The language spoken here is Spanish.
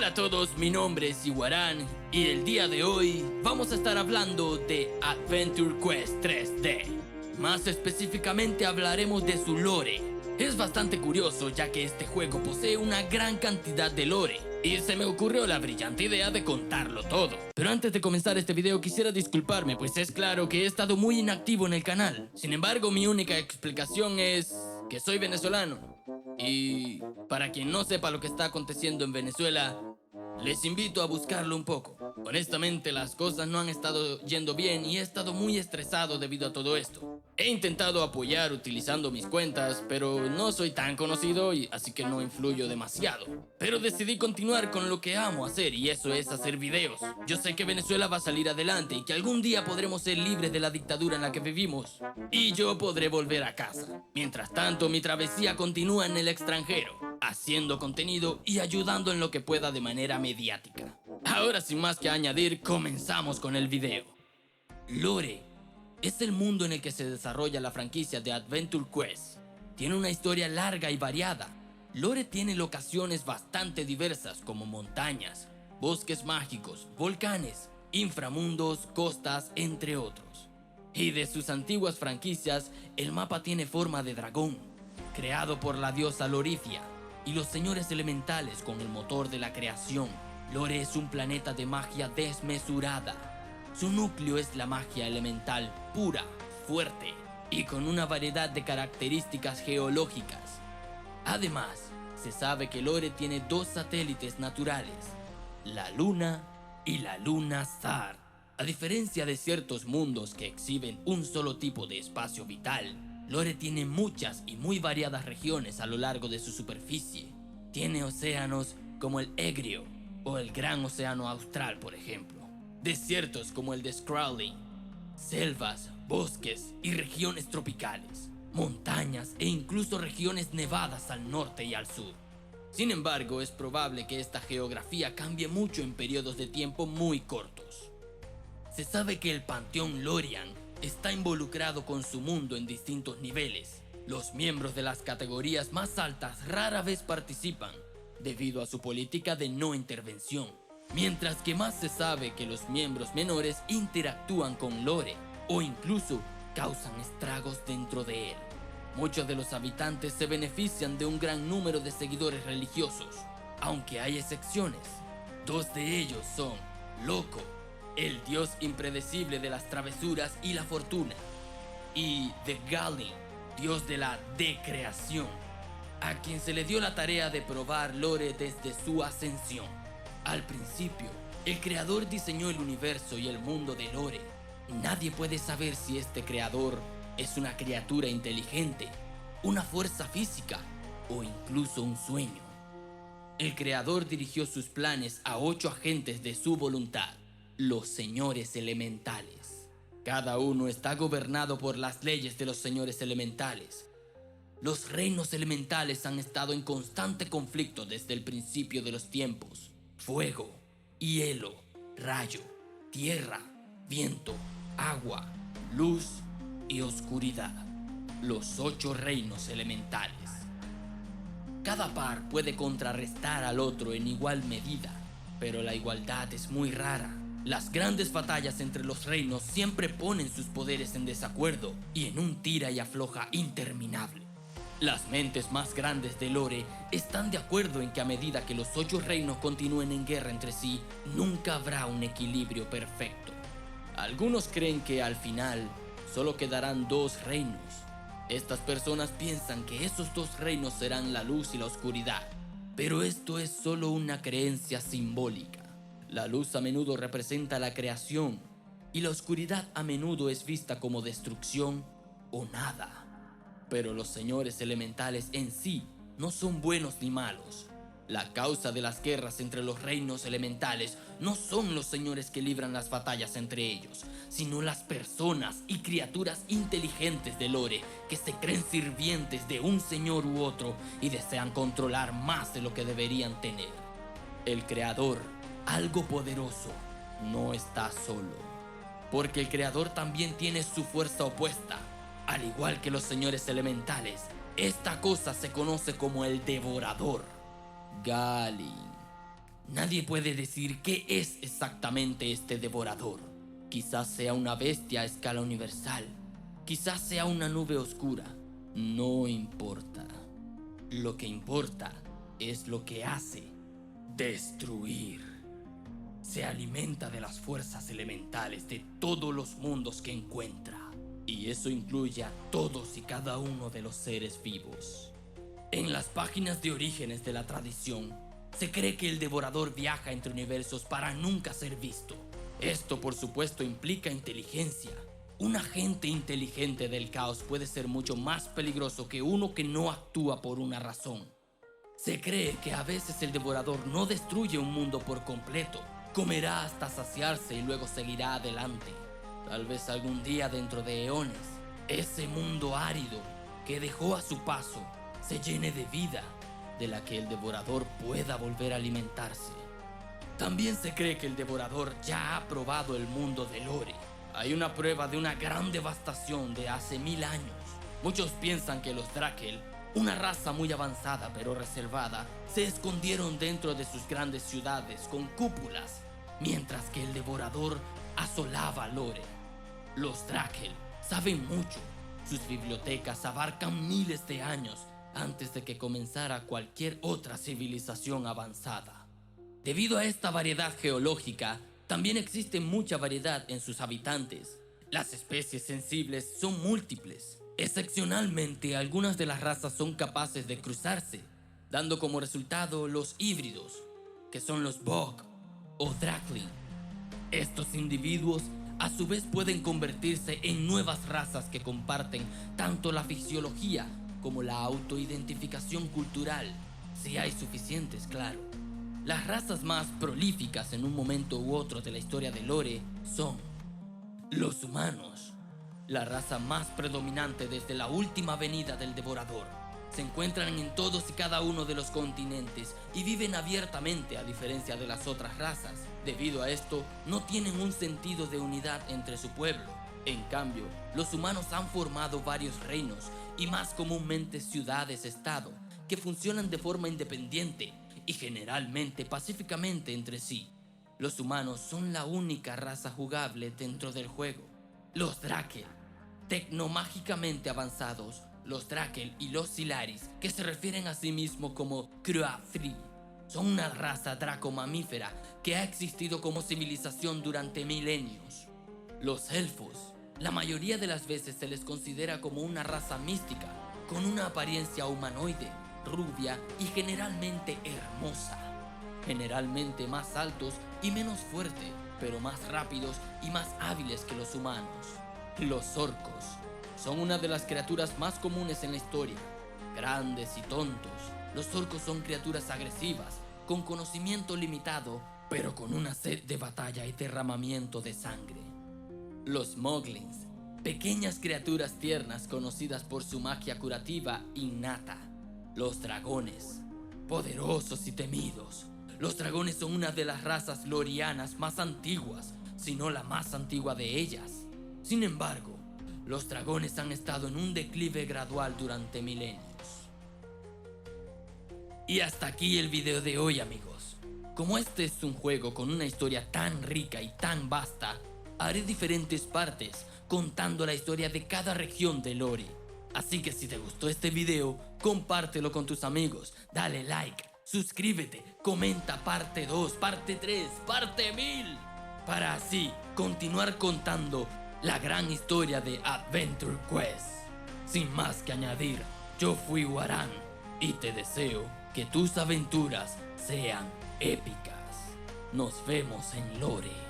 Hola a todos, mi nombre es Iguarán y el día de hoy vamos a estar hablando de Adventure Quest 3D. Más específicamente hablaremos de su lore. Es bastante curioso ya que este juego posee una gran cantidad de lore y se me ocurrió la brillante idea de contarlo todo. Pero antes de comenzar este video quisiera disculparme, pues es claro que he estado muy inactivo en el canal. Sin embargo, mi única explicación es que soy venezolano. Y para quien no sepa lo que está aconteciendo en Venezuela, les invito a buscarlo un poco. Honestamente, las cosas no han estado yendo bien y he estado muy estresado debido a todo esto. He intentado apoyar utilizando mis cuentas, pero no soy tan conocido y así que no influyo demasiado. Pero decidí continuar con lo que amo hacer y eso es hacer videos. Yo sé que Venezuela va a salir adelante y que algún día podremos ser libres de la dictadura en la que vivimos. Y yo podré volver a casa. Mientras tanto, mi travesía continúa en el extranjero, haciendo contenido y ayudando en lo que pueda de manera mediática. Ahora, sin más que añadir, comenzamos con el video. Lore es el mundo en el que se desarrolla la franquicia de Adventure Quest. Tiene una historia larga y variada. Lore tiene locaciones bastante diversas como montañas, bosques mágicos, volcanes, inframundos, costas, entre otros. Y de sus antiguas franquicias, el mapa tiene forma de dragón, creado por la diosa Lorithia, y los señores elementales con el motor de la creación. Lore es un planeta de magia desmesurada. Su núcleo es la magia elemental pura, fuerte y con una variedad de características geológicas. Además, se sabe que Lore tiene dos satélites naturales, la Luna y la Luna Zar. A diferencia de ciertos mundos que exhiben un solo tipo de espacio vital, Lore tiene muchas y muy variadas regiones a lo largo de su superficie. Tiene océanos como el Egrio o el Gran Océano Austral, por ejemplo. Desiertos como el de Scrawling, selvas, bosques y regiones tropicales, montañas e incluso regiones nevadas al norte y al sur. Sin embargo, es probable que esta geografía cambie mucho en periodos de tiempo muy cortos. Se sabe que el panteón Lorian está involucrado con su mundo en distintos niveles. Los miembros de las categorías más altas rara vez participan, debido a su política de no intervención. Mientras que más se sabe que los miembros menores interactúan con Lore o incluso causan estragos dentro de él. Muchos de los habitantes se benefician de un gran número de seguidores religiosos, aunque hay excepciones. Dos de ellos son Loco, el dios impredecible de las travesuras y la fortuna, y The Galin, dios de la decreación, a quien se le dio la tarea de probar Lore desde su ascensión. Al principio, el creador diseñó el universo y el mundo de Lore. Nadie puede saber si este creador es una criatura inteligente, una fuerza física o incluso un sueño. El creador dirigió sus planes a 8 agentes de su voluntad, los señores elementales. Cada uno está gobernado por las leyes de los señores elementales. Los reinos elementales han estado en constante conflicto desde el principio de los tiempos. Fuego, hielo, rayo, tierra, viento, agua, luz y oscuridad. Los 8 reinos elementales. Cada par puede contrarrestar al otro en igual medida, pero la igualdad es muy rara. Las grandes batallas entre los reinos siempre ponen sus poderes en desacuerdo y en un tira y afloja interminable. Las mentes más grandes de Lore están de acuerdo en que a medida que los 8 reinos continúen en guerra entre sí, nunca habrá un equilibrio perfecto. Algunos creen que al final solo quedarán 2 reinos. Estas personas piensan que esos 2 reinos serán la luz y la oscuridad, pero esto es solo una creencia simbólica. La luz a menudo representa la creación y la oscuridad a menudo es vista como destrucción o nada. Pero los señores elementales en sí no son buenos ni malos. La causa de las guerras entre los reinos elementales no son los señores que libran las batallas entre ellos, sino las personas y criaturas inteligentes de Lore que se creen sirvientes de un señor u otro y desean controlar más de lo que deberían tener. El creador, algo poderoso, no está solo, porque el creador también tiene su fuerza opuesta. Al igual que los señores elementales, esta cosa se conoce como el Devorador, Galin. Nadie puede decir qué es exactamente este devorador. Quizás sea una bestia a escala universal. Quizás sea una nube oscura. No importa. Lo que importa es lo que hace: destruir. Se alimenta de las fuerzas elementales de todos los mundos que encuentra. Y eso incluye a todos y cada uno de los seres vivos. En las páginas de orígenes de la tradición, se cree que el devorador viaja entre universos para nunca ser visto. Esto, por supuesto, implica inteligencia. Un agente inteligente del caos puede ser mucho más peligroso que uno que no actúa por una razón. Se cree que a veces el devorador no destruye un mundo por completo. Comerá hasta saciarse y luego seguirá adelante. Tal vez algún día dentro de eones, ese mundo árido que dejó a su paso se llene de vida, de la que el devorador pueda volver a alimentarse. También se cree que el devorador ya ha probado el mundo de Lore. Hay una prueba de una gran devastación de hace 1000 años. Muchos piensan que los Drakel, una raza muy avanzada pero reservada, se escondieron dentro de sus grandes ciudades con cúpulas, mientras que el devorador asolaba Lore. Los Drakel saben mucho. Sus bibliotecas abarcan miles de años antes de que comenzara cualquier otra civilización avanzada. Debido a esta variedad geológica, también existe mucha variedad en sus habitantes. Las especies sensibles son múltiples. Excepcionalmente, algunas de las razas son capaces de cruzarse, dando como resultado los híbridos, que son los Bog o Drakling. Estos individuos a su vez pueden convertirse en nuevas razas que comparten tanto la fisiología como la autoidentificación cultural, si hay suficientes, claro. Las razas más prolíficas en un momento u otro de la historia de Lore son los humanos, la raza más predominante desde la última venida del devorador. Se encuentran en todos y cada uno de los continentes y viven abiertamente, a diferencia de las otras razas. Debido a esto, no tienen un sentido de unidad entre su pueblo. En cambio, los humanos han formado varios reinos y más comúnmente ciudades-estado que funcionan de forma independiente y generalmente pacíficamente entre sí. Los humanos son la única raza jugable dentro del juego. Los Drakel, tecnomágicamente avanzados, los Drakel y los Silaris, que se refieren a sí mismos como Cruafri, son una raza dracomamífera que ha existido como civilización durante milenios. Los elfos, la mayoría de las veces se les considera como una raza mística, con una apariencia humanoide, rubia y generalmente hermosa. Generalmente más altos y menos fuertes, pero más rápidos y más hábiles que los humanos. Los orcos son una de las criaturas más comunes en la historia. Grandes y tontos, los orcos son criaturas agresivas, con conocimiento limitado, pero con una sed de batalla y derramamiento de sangre. Los moglins, pequeñas criaturas tiernas conocidas por su magia curativa innata. Los dragones, poderosos y temidos. Los dragones son una de las razas lorianas más antiguas, si no la más antigua de ellas. Sin embargo, los dragones han estado en un declive gradual durante milenios. Y hasta aquí el video de hoy, amigos. Como este es un juego con una historia tan rica y tan vasta, haré diferentes partes contando la historia de cada región de Lore. Así que si te gustó este video, compártelo con tus amigos, dale like, suscríbete, comenta parte 2, parte 3, parte 1000, para así continuar contando la gran historia de Adventure Quest. Sin más que añadir, yo fui Warán y te deseo que tus aventuras sean épicas. Nos vemos en Lore.